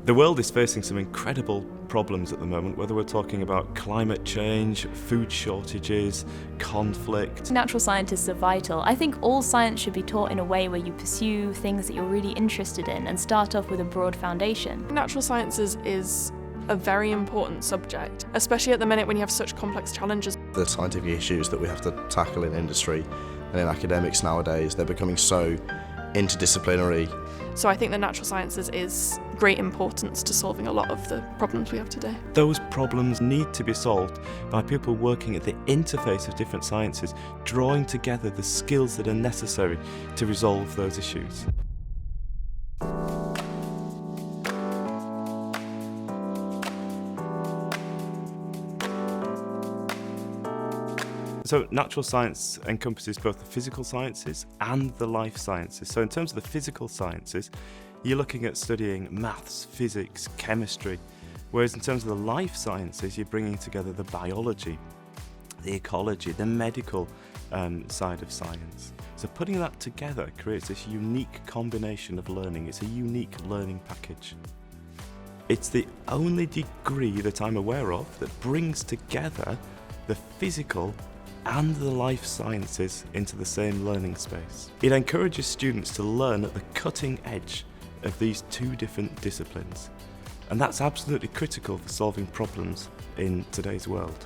The world is facing some incredible problems at the moment, whether we're talking about climate change, food shortages, conflict. Natural scientists are vital. I think all science should be taught in a way where you pursue things that you're really interested in and start off with a broad foundation. Natural sciences is a very important subject, especially at the minute when you have such complex challenges. The scientific issues that we have to tackle in industry and in academics nowadays, they're becoming so interdisciplinary. So I think that natural sciences is great importance to solving a lot of the problems we have today. Those problems need to be solved by people working at the interface of different sciences, drawing together the skills that are necessary to resolve those issues. So natural science encompasses both the physical sciences and the life sciences. So in terms of the physical sciences, you're looking at studying maths, physics, chemistry, whereas in terms of the life sciences, you're bringing together the biology, the ecology, the medical side of science. So putting that together creates this unique combination of learning. It's a unique learning package. It's the only degree that I'm aware of that brings together the physical and the life sciences into the same learning space. It encourages students to learn at the cutting edge of these two different disciplines, and that's absolutely critical for solving problems in today's world.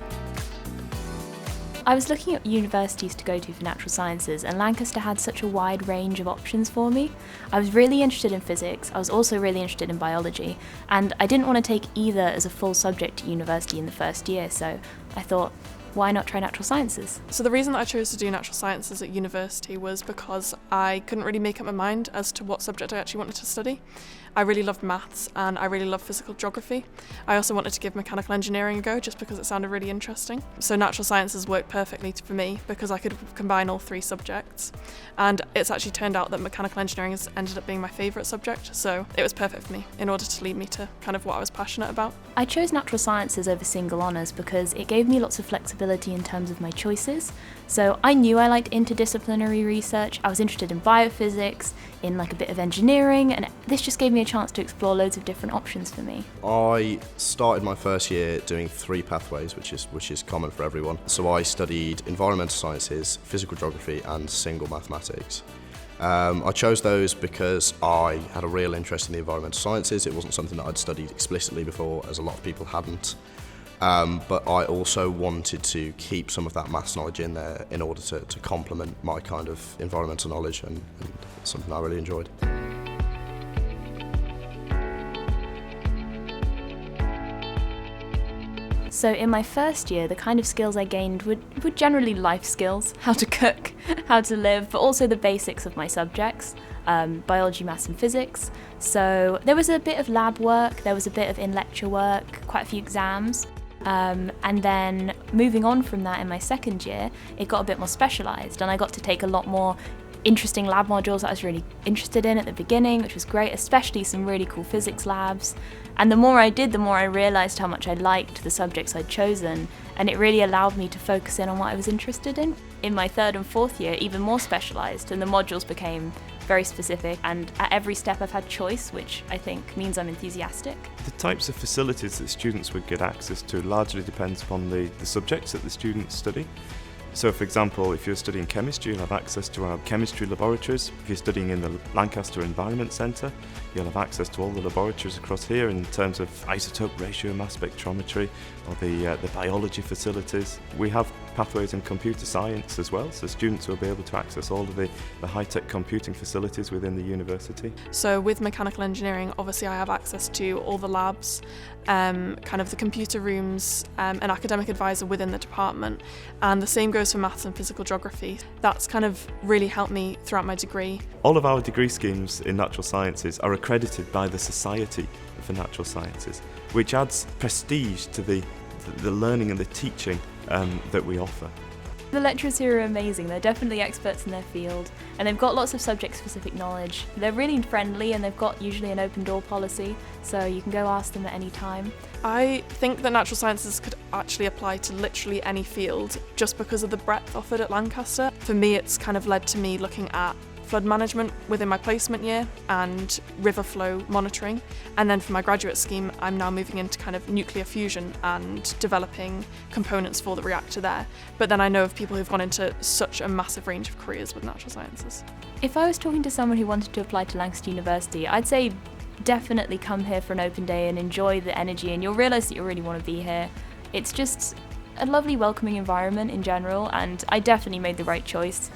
I was looking at universities to go to for natural sciences, and Lancaster had such a wide range of options for me. I was really interested in physics, I was also really interested in biology, and I didn't want to take either as a full subject at university in the first year, so I thought, why not try natural sciences? So the reason that I chose to do natural sciences at university was because I couldn't really make up my mind as to what subject I actually wanted to study. I really loved maths and I really loved physical geography. I also wanted to give mechanical engineering a go just because it sounded really interesting. So natural sciences worked perfectly for me because I could combine all three subjects. And it's actually turned out that mechanical engineering has ended up being my favourite subject, so it was perfect for me in order to lead me to kind of what I was passionate about. I chose natural sciences over single honours because it gave me lots of flexibility in terms of my choices. So I knew I liked interdisciplinary research, I was interested in biophysics, in like a bit of engineering, and this just gave me a chance to explore loads of different options for me. I started my first year doing 3 pathways, which is common for everyone. So I studied environmental sciences, physical geography and single mathematics. I chose those because I had a real interest in the environmental sciences. It wasn't something that I'd studied explicitly before, as a lot of people hadn't. But I also wanted to keep some of that maths knowledge in there in order to complement my kind of environmental knowledge, and something I really enjoyed. So in my first year, the kind of skills I gained were generally life skills, how to cook, how to live, but also the basics of my subjects, biology, maths and physics. So there was a bit of lab work, there was a bit of in-lecture work, quite a few exams. And then moving on from that in my second year, it got a bit more specialised and I got to take a lot more interesting lab modules that I was really interested in at the beginning, which was great, especially some really cool physics labs. And the more I did, the more I realised how much I liked the subjects I'd chosen, and it really allowed me to focus in on what I was interested in. In my third and fourth year, even more specialised, and the modules became very specific, and at every step I've had choice, which I think means I'm enthusiastic. The types of facilities that students would get access to largely depends upon the subjects that the students study. So for example, if you're studying chemistry, you'll have access to our chemistry laboratories. If you're studying in the Lancaster Environment Centre, you'll have access to all the laboratories across here in terms of isotope ratio mass spectrometry or the biology facilities. We have pathways in computer science as well, so students will be able to access all of the high-tech computing facilities within the university. So with mechanical engineering, obviously I have access to all the labs, kind of the computer rooms, an academic advisor within the department, and the same goes for maths and physical geography. That's kind of really helped me throughout my degree. All of our degree schemes in natural sciences are accredited by the Society for Natural Sciences, which adds prestige to the learning and the teaching that we offer. The lecturers here are amazing, they're definitely experts in their field, and they've got lots of subject-specific knowledge. They're really friendly and they've got usually an open door policy, so you can go ask them at any time. I think that natural sciences could actually apply to literally any field just because of the breadth offered at Lancaster. For me, it's kind of led to me looking at flood management within my placement year and river flow monitoring. And then for my graduate scheme, I'm now moving into kind of nuclear fusion and developing components for the reactor there. But then I know of people who've gone into such a massive range of careers with natural sciences. If I was talking to someone who wanted to apply to Lancaster University, I'd say definitely come here for an open day and enjoy the energy, and you'll realise that you really want to be here. It's just a lovely welcoming environment in general, and I definitely made the right choice.